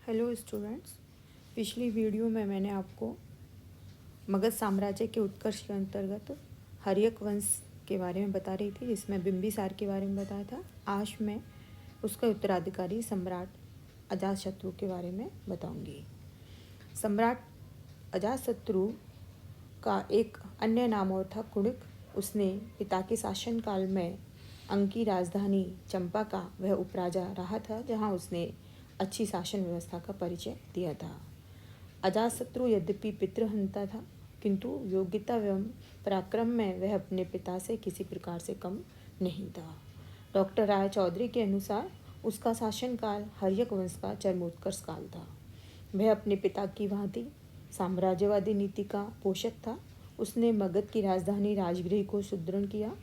Hello students. पिछली video में मैंने आपको मगध साम्राज्य के उत्कर्ष के अंतर्गत हर्यक वंश के बारे में बता रही थी, जिसमें बिंबिसार के बारे में बताया था। आज मैं उसका उत्तराधिकारी सम्राट अजातशत्रु के बारे में बताऊंगी। सम्राट अजातशत्रु का एक अन्य नाम और था कुणिक। उसने पिता के शासनकाल में अंग की राजधानी चंपा का वह उपराजा रहा था, जहाँ उसने अच्छी शासन व्यवस्था का परिचय दिया था। अजातशत्रु यद्यपि पितृहंता था, किंतु योग्यता एवं पराक्रम में वह अपने पिता से किसी प्रकार से कम नहीं था। डॉक्टर राय चौधरी के अनुसार उसका शासनकाल हर्यक वंश का चरमोत्कर्ष काल था। वह अपने पिता की भांति साम्राज्यवादी नीति का पोषक था। उसने मगध की राजधानी राजगृह को सुदृढ़ किया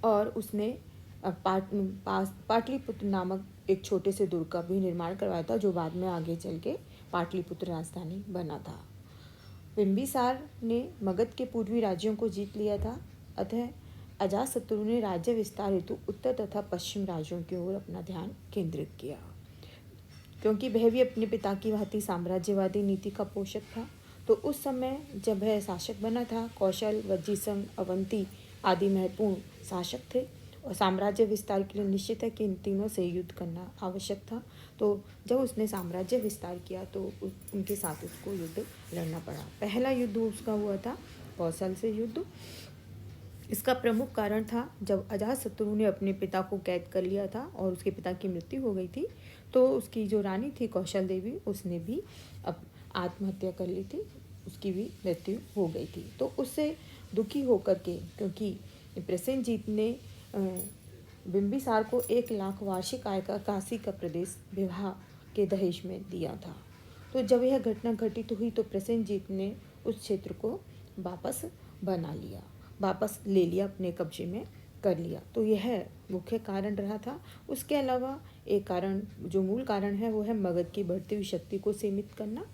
और उसने पाटलिपुत्र नामक एक छोटे से दुर्ग का भी निर्माण करवाया था, जो बाद में आगे चल के पाटलिपुत्र राजधानी बना था। बिंबिसार ने मगध के पूर्वी राज्यों को जीत लिया था, अतः अजातशत्रु ने राज्य विस्तार हेतु उत्तर तथा पश्चिम राज्यों की ओर अपना ध्यान केंद्रित किया। क्योंकि वह भी अपने पिता की भांति साम्राज्यवादी नीति का पोषक था, तो उस समय जब वह शासक बना था, कौशल, वज्जीसंघ, अवंती आदि महत्वपूर्ण शासक थे और साम्राज्य विस्तार के लिए निश्चित है कि इन तीनों से युद्ध करना आवश्यक था। तो जब उसने साम्राज्य विस्तार किया तो उनके साथ उसको युद्ध लड़ना पड़ा। पहला युद्ध उसका हुआ था कौशल से युद्ध। इसका प्रमुख कारण था, जब अजातशत्रु ने अपने पिता को कैद कर लिया था और उसके पिता की मृत्यु हो गई थी, तो उसकी जो रानी थी कौशल देवी, उसने भी अब आत्महत्या कर ली थी, उसकी भी मृत्यु हो गई थी। तो उससे दुखी होकर के, क्योंकि प्रसेनजीत ने बिंबिसार को 1 लाख वार्षिक आय का काशी का प्रदेश विवाह के दहेज में दिया था। तो जब यह घटना घटित हुई तो प्रसेनजीत ने उस क्षेत्र को वापस वापस ले लिया, अपने कब्जे में कर लिया। तो यह मुख्य कारण रहा था। उसके अलावा एक कारण, जो मूल कारण है, वो है मगध की बढ़ती हुई शक्ति को सीमित करना।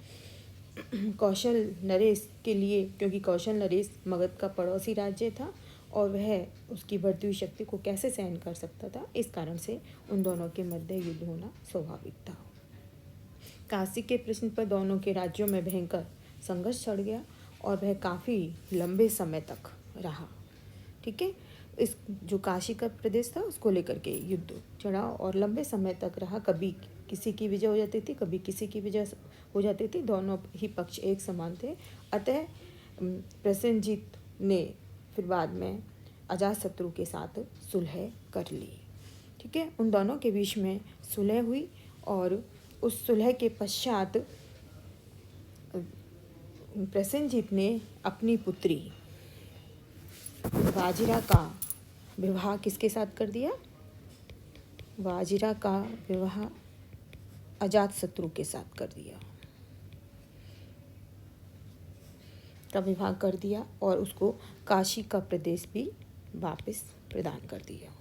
कौशल नरेश के लिए, क्योंकि कौशल नरेश मगध का पड़ोसी राज्य था और वह उसकी बढ़ती हुई शक्ति को कैसे सहन कर सकता था, इस कारण से उन दोनों के मध्य युद्ध होना स्वाभाविक था। काशी के प्रश्न पर दोनों के राज्यों में भयंकर संघर्ष छिड़ गया और वह काफ़ी लंबे समय तक रहा। ठीक है, इस जो काशी का प्रदेश था उसको लेकर के युद्ध चढ़ा और लंबे समय तक रहा। कभी किसी की विजय हो जाती थी, कभी किसी की विजय हो जाती थी, दोनों ही पक्ष एक समान थे। अतः प्रसेनजीत ने फिर बाद में अजातशत्रु के साथ सुलह कर ली। ठीक है, उन दोनों के बीच में सुलह हुई और उस सुलह के पश्चात प्रसेनजीत ने अपनी पुत्री वाजिरा का विवाह किसके साथ कर दिया? वाजिरा का विवाह अजातशत्रु के साथ कर दिया, का विवाह कर दिया और उसको काशी का प्रदेश भी वापस प्रदान कर दिया।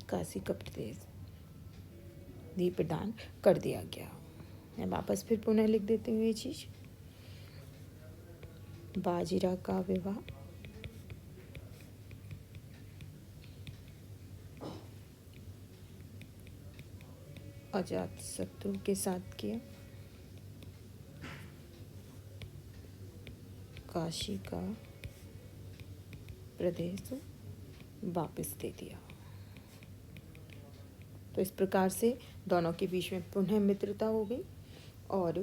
काशी का प्रदेश भी प्रदान कर दिया गया। मैं वापस फिर पुनः लिख देती हूँ ये चीज़। वाजिरा का विवाह अजातशत्रु के साथ किया, काशी का प्रदेश वापस दे दिया। तो इस प्रकार से दोनों के बीच में पुनः मित्रता हो गई और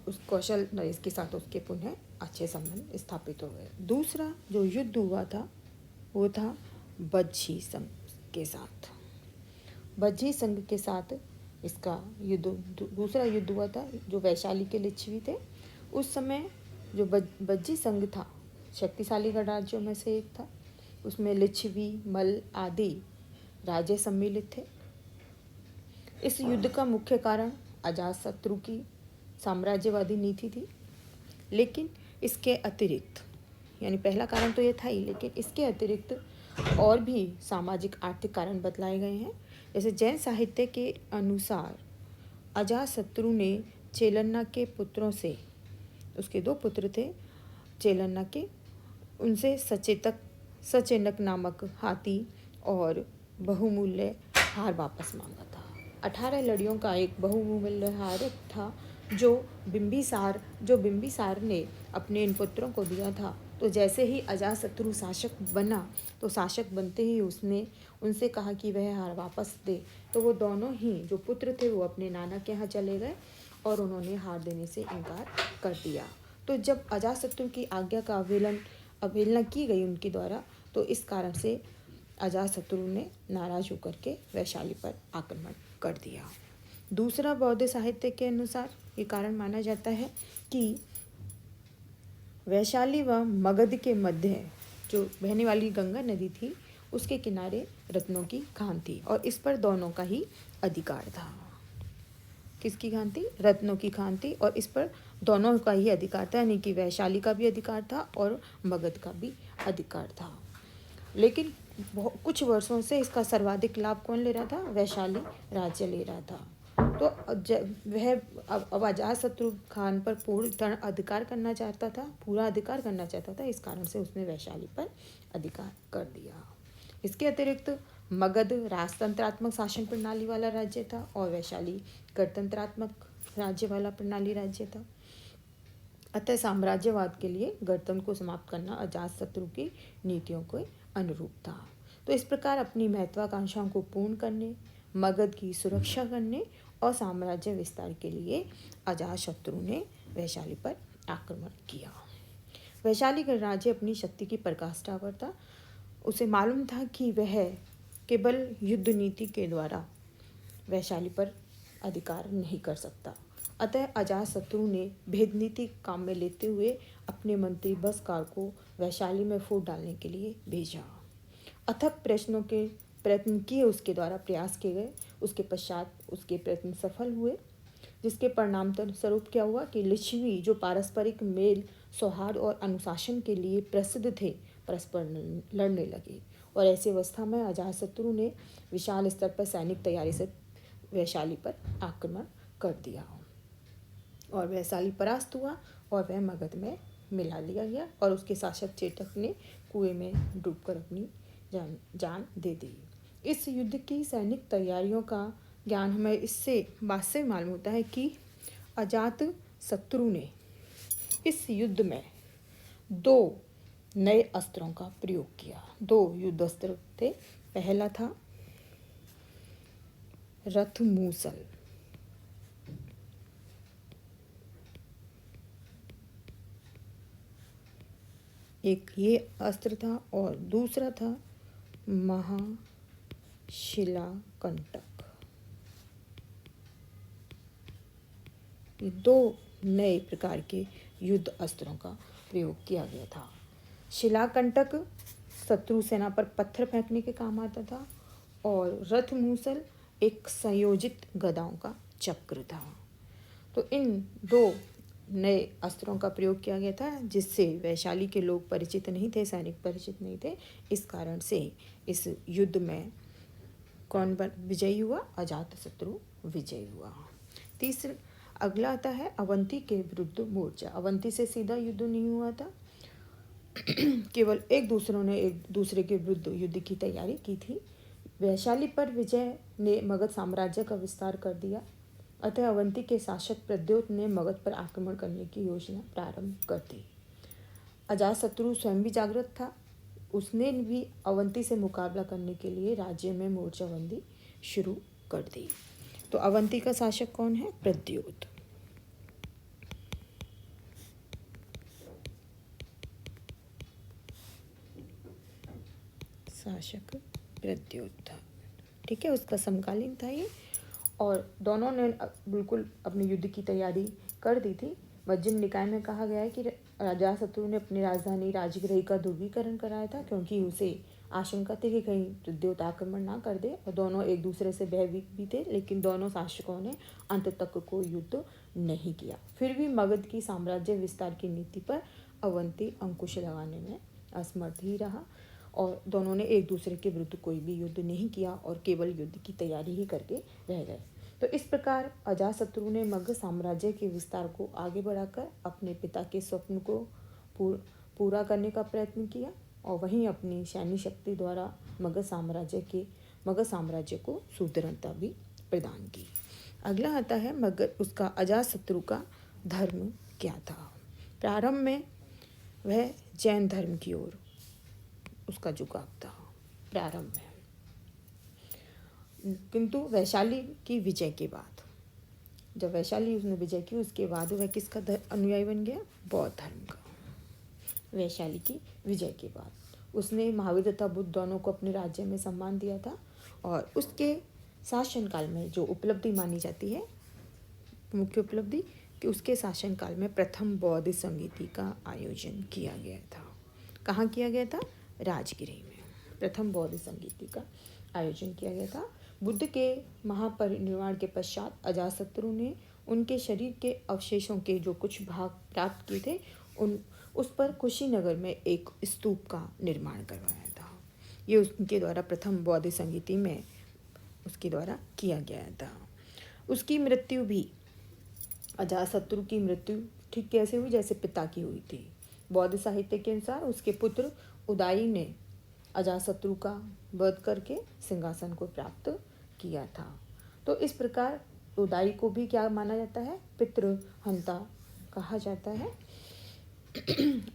उस कौशल नरेश के साथ उसके पुनः अच्छे संबंध स्थापित हो गए। दूसरा जो युद्ध हुआ था वो था बज्जी संघ के साथ। बज्जी संघ के साथ इसका युद्ध, दूसरा युद्ध हुआ था, जो वैशाली के लिच्छवी थे। उस समय जो बज्जी संघ था, शक्तिशाली गणराज्यों में से एक था। उसमें लिच्छवी, मल्ल आदि राज्य सम्मिलित थे। इस युद्ध का मुख्य कारण अजातशत्रु की साम्राज्यवादी नीति थी, लेकिन इसके अतिरिक्त, यानी पहला कारण तो ये था ही, लेकिन इसके अतिरिक्त और भी सामाजिक आर्थिक कारण बतलाए गए हैं। जैसे जैन साहित्य के अनुसार अजातशत्रु ने चेलन्ना के पुत्रों से, उसके 2 पुत्र थे चेलन्ना के, उनसे सचेनक नामक हाथी और बहुमूल्य हार वापस मांगा था। 18 लड़ियों का एक बहुमूल्य हार था जो बिम्बिसार ने अपने इन पुत्रों को दिया था। तो जैसे ही अजातशत्रु शासक बना, तो शासक बनते ही उसने उनसे कहा कि वह हार वापस दे। तो वो दोनों ही जो पुत्र थे वो अपने नाना के यहाँ चले गए और उन्होंने हार देने से इनकार कर दिया। तो जब अजातशत्रु की आज्ञा का अवहेलना की गई उनके द्वारा, तो इस कारण से अजातशत्रु ने नाराज होकर के वैशाली पर आक्रमण कर दिया। दूसरा, बौद्ध साहित्य के अनुसार ये कारण माना जाता है कि वैशाली व मगध के मध्य जो बहने वाली गंगा नदी थी, उसके किनारे रत्नों की खान थी और इस पर दोनों का ही अधिकार था। किसकी खान थी? रत्नों की खान थी और इस पर दोनों का ही अधिकार था, यानी कि वैशाली का भी अधिकार था और मगध का भी अधिकार था। लेकिन कुछ वर्षों से इसका सर्वाधिक लाभ कौन ले रहा था? वैशाली राज्य ले रहा था। तो वह अब अजातशत्रु खान पर पूरा अधिकार करना चाहता था। इस कारण से उसने वैशाली पर अधिकार कर दिया। इसके अतिरिक्त मगध राजतंत्रात्मक शासन प्रणाली वाला राज्य था और वैशाली गणतंत्रात्मक राज्य वाला प्रणाली राज्य था। अतः साम्राज्यवाद के लिए गणतंत्र को समाप्त करना अजातशत्रु की नीतियों के अनुरूप था। तो इस प्रकार अपनी महत्वाकांक्षाओं को पूर्ण करने, मगध की सुरक्षा करने और साम्राज्य विस्तार के लिए अजातशत्रु ने वैशाली पर आक्रमण किया। वैशाली गणराज्य अपनी शक्ति की पराकाष्ठा पर था। उसे मालूम था कि वह केवल युद्ध नीति के द्वारा वैशाली पर अधिकार नहीं कर सकता। अतः अजातशत्रु ने भेद नीति काम में लेते हुए अपने मंत्री बसकार को वैशाली में फूट डालने के लिए भेजा। अथक प्रयत्न किए, उसके द्वारा प्रयास किए गए। उसके पश्चात उसके प्रयत्न सफल हुए, जिसके परिणाम स्वरूप क्या हुआ कि लिच्छवी जो पारस्परिक मेल, सौहार्द और अनुशासन के लिए प्रसिद्ध थे, परस्पर लड़ने लगे और ऐसी अवस्था में अजातशत्रु ने विशाल स्तर पर सैनिक तैयारी से वैशाली पर आक्रमण कर दिया और वैशाली परास्त हुआ और वह मगध में मिला लिया गया और उसके शासक चेतक ने कुएं में डूबकर अपनी जान दे दी। इस युद्ध की सैनिक तैयारियों का ज्ञान हमें इससे बात से मालूम होता है कि अजातशत्रु ने इस युद्ध में 2 नए अस्त्रों का प्रयोग किया। 2 युद्ध अस्त्र थे। पहला था रथमूसल, एक ये अस्त्र था और दूसरा था महाशिलाकंटक। ये 2 नए प्रकार के युद्ध अस्त्रों का प्रयोग किया गया था। शिलाकंटक शत्रु सेना पर पत्थर फेंकने के काम आता था और रथमूसल एक संयोजित गदाओं का चक्र था। तो इन 2 नए अस्त्रों का प्रयोग किया गया था, जिससे वैशाली के लोग परिचित नहीं थे, सैनिक परिचित नहीं थे। इस कारण से इस युद्ध में कौन विजयी हुआ? अजातशत्रु विजयी हुआ। तीसरा अगला आता है अवंती के विरुद्ध मोर्चा। अवंती से सीधा युद्ध नहीं हुआ था, केवल एक दूसरे के विरुद्ध युद्ध की तैयारी की थी। वैशाली पर विजय ने मगध साम्राज्य का विस्तार कर दिया। अतः अवंती के शासक प्रद्योत ने मगध पर आक्रमण करने की योजना प्रारंभ कर दी। अजातशत्रु स्वयं भी जागृत था। उसने भी अवंती से मुकाबला करने के लिए राज्य में मोर्चाबंदी शुरू कर दी। तो अवंती का शासक कौन है? प्रद्योत। शासक प्रद्योत था, ठीक है, उसका समकालीन था ये। और दोनों ने बिल्कुल अपने युद्ध की तैयारी कर दी थी। वज्र निकाय में कहा गया है कि अजातशत्रु ने अपनी राजधानी राजगृह का ध्रुवीकरण कराया था, क्योंकि उसे आशंका थी कि कहीं प्रद्योत आक्रमण ना कर दे। और दोनों एक दूसरे से भयभीत भी थे, लेकिन दोनों शासकों ने अंत तक कोई युद्ध नहीं किया। फिर भी मगध की साम्राज्य विस्तार की नीति पर अवंती अंकुश लगाने में असमर्थ ही रहा और दोनों ने एक दूसरे के विरुद्ध कोई भी युद्ध नहीं किया और केवल युद्ध की तैयारी ही करके रह गए। तो इस प्रकार अजातशत्रु ने मगध साम्राज्य के विस्तार को आगे बढ़ाकर अपने पिता के स्वप्न को पूरा करने का प्रयत्न किया और वहीं अपनी सैन्य शक्ति द्वारा मगध साम्राज्य को सुदृढ़ता भी प्रदान की। अगला आता है मगध, उसका अजातशत्रु का धर्म क्या था। प्रारंभ में वह जैन धर्म की ओर उसका झुकाव था प्रारंभ में, किंतु वैशाली की विजय के बाद, जब वैशाली उसने विजय की उसके बाद वह किसका अनुयायी बन गया, बौद्ध धर्म का। वैशाली की विजय के बाद उसने महावीर तथा बुद्ध दोनों को अपने राज्य में सम्मान दिया था और उसके शासनकाल में जो उपलब्धि मानी जाती है, मुख्य उपलब्धि, कि उसके शासनकाल में प्रथम बौद्ध संगीति का आयोजन किया गया था। कहाँ किया गया था, राजगिरी में प्रथम बौद्ध संगीति का आयोजन किया गया था। बुद्ध के महापरिनिर्वाण के पश्चात अजातशत्रु ने उनके शरीर के अवशेषों के जो कुछ भाग प्राप्त किए थे उस पर कुशीनगर में एक स्तूप का निर्माण करवाया था। ये उनके द्वारा प्रथम बौद्ध संगीति में उसके द्वारा किया गया था। उसकी मृत्यु भी, अजातशत्रु की मृत्यु ठीक कैसे हुई, जैसे पिता की हुई थी। बौद्ध साहित्य के अनुसार उसके पुत्र उदाई ने अजातशत्रु का वध करके सिंहासन को प्राप्त किया था। तो इस प्रकार उदाई को भी क्या माना जाता है, पितृहंता कहा जाता है।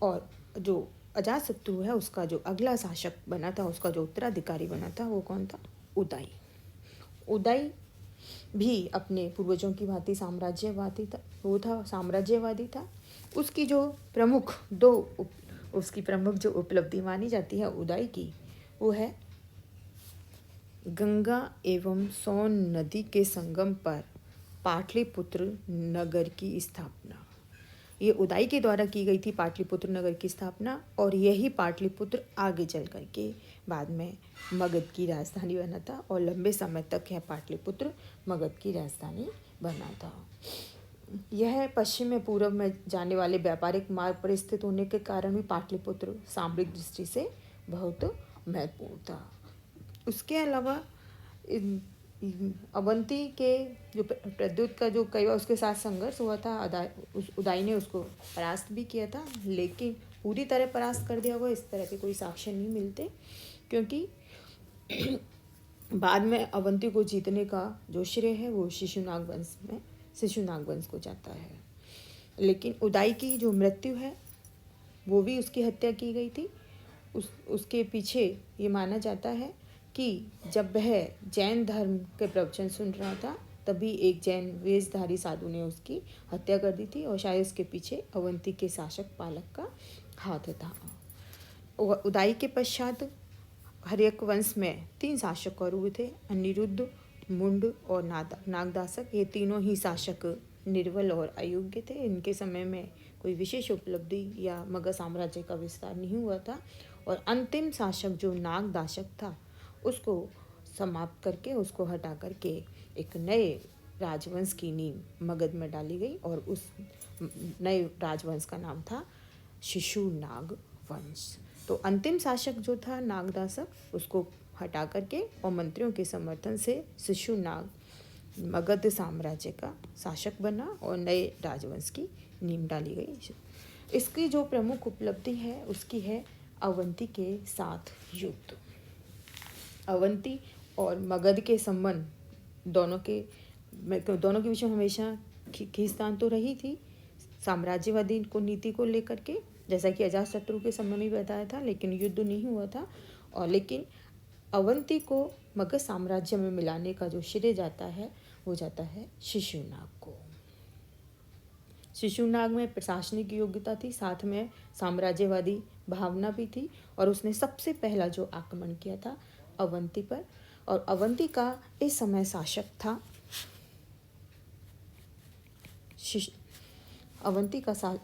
और जो अजातशत्रु है उसका जो अगला शासक बना था, उसका जो उत्तराधिकारी बना था, वो कौन था, उदाई। उदाई भी अपने पूर्वजों की भांति साम्राज्यवादी था। उसकी जो प्रमुख जो उपलब्धि मानी जाती है उदाई की, वो है गंगा एवं सोन नदी के संगम पर पाटलिपुत्र नगर की स्थापना। ये उदाई के द्वारा की गई थी पाटलिपुत्र नगर की स्थापना, और यही पाटलिपुत्र आगे चल करके बाद में मगध की राजधानी बना था और लंबे समय तक यह पाटलिपुत्र मगध की राजधानी बना था। यह पश्चिम में पूर्व में जाने वाले व्यापारिक मार्ग पर स्थित होने के कारण भी पाटलिपुत्र सामरिक दृष्टि से बहुत महत्वपूर्ण था। उसके अलावा अवंती के जो प्रद्युत का जो कई बार उसके साथ संघर्ष हुआ था, उदाई ने उसको परास्त भी किया था, लेकिन पूरी तरह परास्त कर दिया हुआ इस तरह के कोई साक्ष्य नहीं मिलते, क्योंकि बाद में अवंती को जीतने का जो श्रेय है वो शिशुनाग वंश को जाता है। लेकिन उदाई की जो मृत्यु है वो भी उसकी हत्या की गई थी। उसके पीछे ये माना जाता है कि जब वह जैन धर्म के प्रवचन सुन रहा था तभी एक जैन वेशधारी साधु ने उसकी हत्या कर दी थी, और शायद उसके पीछे अवंती के शासक पालक का हाथ था। उदाई के पश्चात हर्यक वंश में 3 शासक और हुए थे, अनिरुद्ध, मुंड और नागदासक। ये तीनों ही शासक निर्बल और अयोग्य थे। इनके समय में कोई विशेष उपलब्धि या मगध साम्राज्य का विस्तार नहीं हुआ था, और अंतिम शासक जो नागदासक था उसको समाप्त करके, उसको हटा करके एक नए राजवंश की नींव मगध में डाली गई, और उस नए राजवंश का नाम था शिशुनाग वंश। तो अंतिम शासक जो था नागदासक, उसको हटा करके और मंत्रियों के समर्थन से शिशुनाग मगध साम्राज्य का शासक बना और नए राजवंश की नींव डाली गई। इसकी जो प्रमुख उपलब्धि है उसकी है अवंती के साथ युद्ध। अवंती और मगध के संबंध दोनों के बीच में हमेशा खींचतान तो रही थी साम्राज्यवादी को नीति को लेकर के, जैसा कि अजातशत्रु के समय में बताया था, लेकिन युद्ध नहीं हुआ था। और लेकिन अवंती को मगध साम्राज्य में मिलाने का जो श्रेय जाता है वो जाता है शिशुनाग को। शिशुनाग में प्रशासनिक योग्यता थी, साथ में साम्राज्यवादी भावना भी थी, और उसने सबसे पहला जो आक्रमण किया था अवंती पर। और अवंती का इस समय शासक था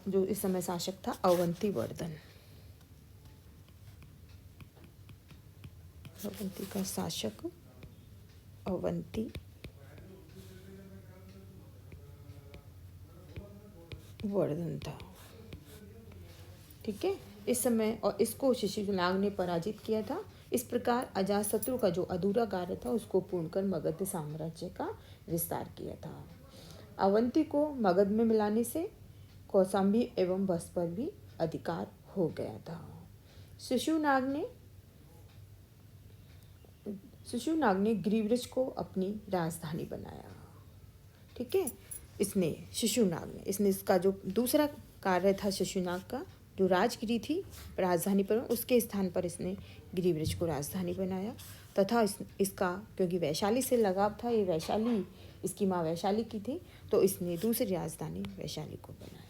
जो इस समय शासक था अवंतीवर्धन। अवंती का शासक अवंतीवर्धन था। ठीक है, इस समय और इसको शिशुनाग ने पराजित किया था। इस प्रकार अजातशत्रु का जो अधूरा कार्य था उसको पूर्ण कर मगध साम्राज्य का विस्तार किया था। अवंती को मगध में मिलाने से कौशाम्बी एवं बस पर भी अधिकार हो गया था। शिशुनाग ने गिरिव्रज को अपनी राजधानी बनाया। ठीक है, इसने इसका जो दूसरा कार्य था शिशुनाग का, जो राजगिरी थी राजधानी पर, उसके स्थान पर इसने गिरिव्रज को राजधानी बनाया तथा इसका क्योंकि वैशाली से लगाव था, ये वैशाली इसकी माँ वैशाली की थी, तो इसने दूसरी राजधानी वैशाली को बनाया।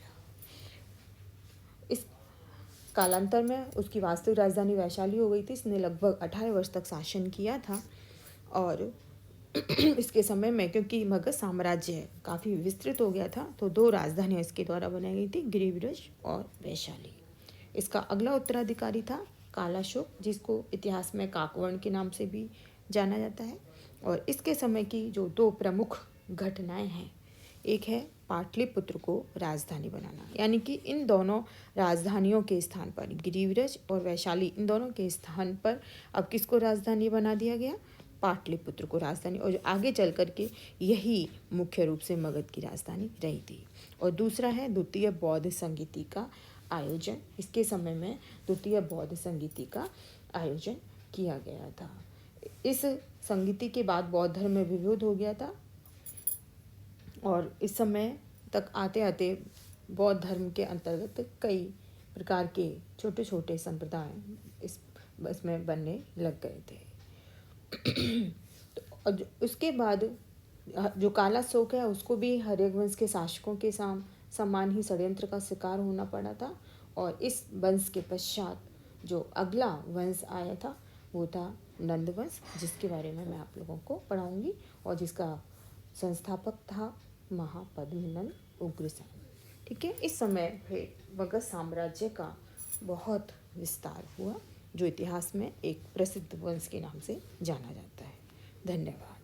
इस कालांतर में उसकी वास्तविक राजधानी वैशाली हो गई थी। इसने लगभग 18 वर्ष तक शासन किया था और इसके समय में क्योंकि मगध साम्राज्य काफ़ी विस्तृत हो गया था, तो 2 राजधानियाँ इसके द्वारा बनाई गई थी, गिरिव्रज और वैशाली। इसका अगला उत्तराधिकारी था कालाशोक, जिसको इतिहास में काकवर्ण के नाम से भी जाना जाता है। और इसके समय की जो 2 प्रमुख घटनाएं हैं, एक है पाटलिपुत्र को राजधानी बनाना, यानी कि इन दोनों राजधानियों के स्थान पर, गिरिव्रज और वैशाली, इन दोनों के स्थान पर अब किसको राजधानी बना दिया गया? पाटलिपुत्र को राजधानी। और आगे चल कर के यही मुख्य रूप से मगध की राजधानी रही थी। और दूसरा है द्वितीय बौद्ध संगीति का आयोजन। इसके समय में द्वितीय बौद्ध संगीति का आयोजन किया गया था। इस संगीति के बाद बौद्ध धर्म में विरोध हो गया था और इस समय तक आते आते बौद्ध धर्म के अंतर्गत कई प्रकार के छोटे छोटे संप्रदाय इसमें बनने लग गए थे। तो उसके बाद जो कालाशोक है उसको भी हर्यक वंश के शासकों के समान ही षड्यंत्र का शिकार होना पड़ा था। और इस वंश के पश्चात जो अगला वंश आया था वो था नंद वंश, जिसके बारे में मैं आप लोगों को पढ़ाऊंगी और जिसका संस्थापक था महापद्मनंद उग्रसेन। ठीक है, इस समय फिर मगध साम्राज्य का बहुत विस्तार हुआ, जो इतिहास में एक प्रसिद्ध वंश के नाम से जाना जाता है। धन्यवाद।